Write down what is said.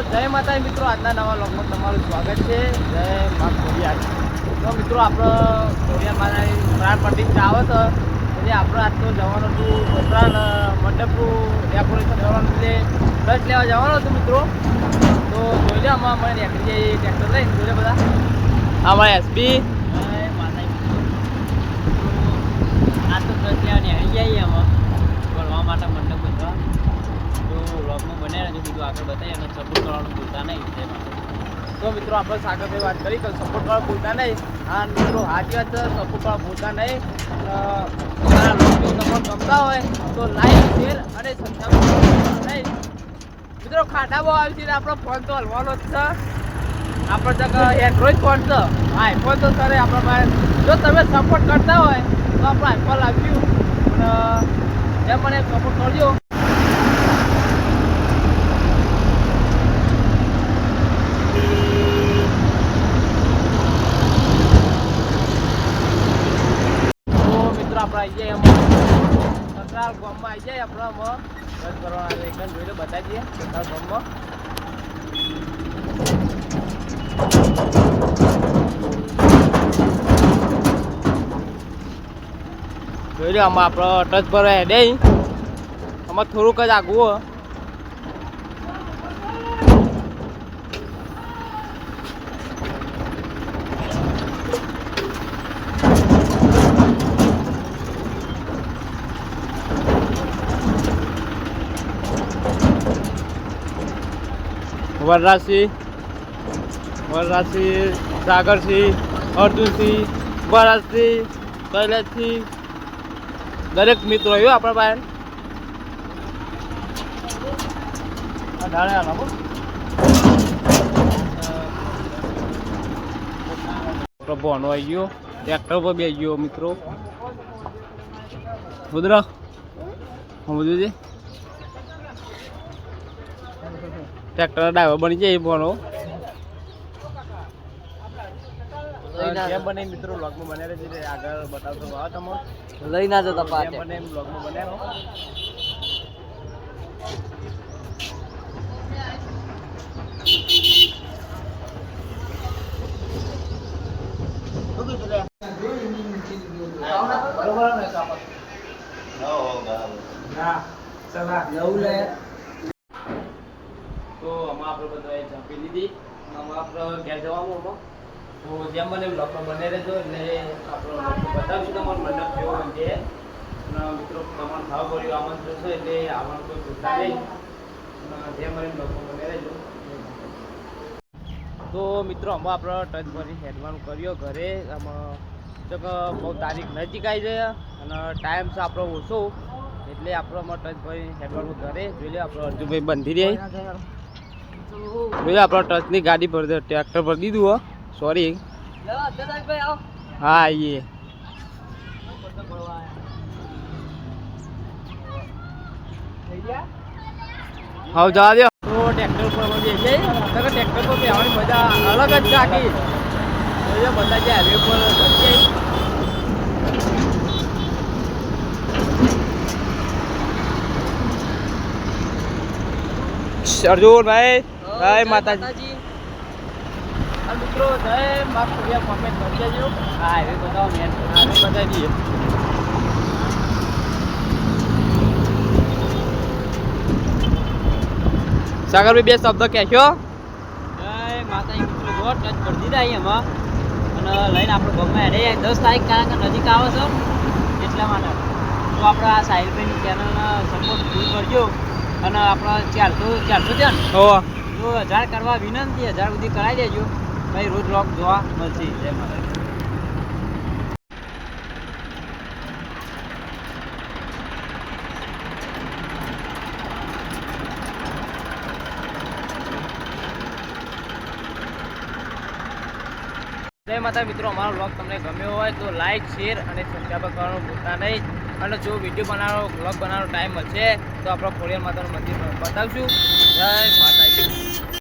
જય માતા મિત્રો, આજના નવા વ્લોગમાં તમારું સ્વાગત છે. જય મા ખોડિયાર. તો મિત્રો આપણો ખોડિયાર માતાની ઉત્તરાયણ પટ્ટી આવે છે, એટલે આપણે આજ તો જવાનું હતું ઉત્તરાયણ મંડપનું ડેકોરેશન કરવાનું એટલે રસ લેવા જવાનું હતું મિત્રો. તો જોઈ લે આમાં મને નીકળી જઈએ ટ્રેક્ટર લઈને, જોઈ લે બધા અમારે એસપી આજ તો રસ લેવા નીકળી જઈએ આમાં ભણવા માટે મંડપ બધા. તો વ્લોગમાં બને રહેજો, બીજું આગળ બતાવીએ અને સપોર્ટ કરવાનું ભૂલતા નહીં. તો મિત્રો આપણે સાગરભાઈ વાત કરી કે સપોર્ટ કરવા ભૂલતા નહીં. હા મિત્રો સાચી વાત છે, સપોર્ટ કરવા ભૂલતા નહીં. તમારા લોકો તમને ગમતા હોય તો લાઈક શેર અને સબસ્ક્રાઈબ કરવાનું નહીં મિત્રો. ખાડા બહુ આવી છે, આપણો ફોન તો હલવાનો જ છે. આપણો તો એન્ડ્રોઈડ ફોન છે, આઈફોન તો સર આપણા પાસે. જો તમે સપોર્ટ કરતા હોય તો આપણે આઈફોન લાવ્યું, અને એમ મને સપોર્ટ કરજો. આપણે આવી જાય એમાં સસરાલ ગામમાં આવી જાય આપણામાં રસ કરવાના એક જોઈ લો, બતાવી દઈએ સસરાલ ગામમાં. જોઈ લો આમાં આપણો ટચ પર હેડે આમાં થોડુંક જ આગવું. વરરાજસિંહ, સાગરસિંહ, અર્જુનસિંહ, ભરતસિંહ, કૈલાસસિંહ દરેક મિત્રો આવ્યો આપણા પાસે. ભણો આવી ગયો, ટ્રેક્ટર પર બે ગયો મિત્રો. ઉધરા હું બધું છે ટ્રેક્ટર ડ્રાઈવર બની જાય ભણો કેમ બને મિત્રો. વ્લોગમાં બને રહેજે, આગળ બતાવતો આવો તમે લઈ ના જતા પાછા બને વ્લોગમાં બને રહો. તો આમાં આપણે બધા ઝાંપી લીધી, આમાં આપણે ઘેર જવાનું આમાં. તો જેમ બને બ્લોગમાં બને રહેજો, એટલે આપણો બતાવીશું તમારો મંડપ કેવો બનશે. અને મિત્રો તમારો ભાવ ભર્યો આમંત્રણ છે, એટલે આવવાનું કોઈ ભૂલતા નહીં. જેમ બને બ્લોગમાં બને રહેજો. તો મિત્રો આમાં આપણે ટચ ભરી હેડવાનું કર્યો ઘરે. આમાં તો બહુ તારીખ નજીક આવી જાય અને ટાઈમ છે આપણો ઓછો, એટલે આપણો ટચ ભરી હેડવાનું ઘરે. જોઈ લે આપણો અર્જુનભાઈ બંધી રહી. જોઈ આપણો ટચની ગાડી પર ટ્રેક્ટર પર દીધું હો. સોરી હા આવીએ હા જવા દો. તો ટ્રેક્ટર પર બેસીએ, ટ્રેક્ટર પર બેસવાની મજા અલગ જ છે આખી. બધા જે હાઈવે પર બચીએ. અર્જુનભાઈ જય માતાજી. મિત્રો જય મા ખોડિયાર કોમેન્ટ કરી દેજો. હા હાઈવે બતાવો, મેન હાઈવે બતાવી દઈએ. સાગરભાઈ બે શબ્દ કહેશો. જય માતાજી મિત્રો, જો ટચ કરી દીધા એમાં અને લઈને આપણે ગામમાં હેડે 10 તારીખ કારણ કે નજીક આવે છે એટલા માટે. તો આપણે આ સાહિલભાઈની ચેનલને સપોર્ટ ફૂલ કરજો. અને આપણા 400 છે ને, તો 1000 કરવા વિનંતી, 1000 સુધી કરાવી દેજો ભાઈ. રોજ વ્લોગ જોવા મળશે. જય માતાજી. જય માતા મિત્રો, અમારો વ્લોગ તમને ગમ્યો હોય તો લાઈક શેર અને સબસ્ક્રાઈબ કરવાનું ભૂલતા નહીં. અને જો વિડીયો બનાવવાનો વ્લોગ બનાવવાનો ટાઈમ મળશે તો આપણે ખોડિયાર માતાનું મંદિર બતાવશું. જય માતા.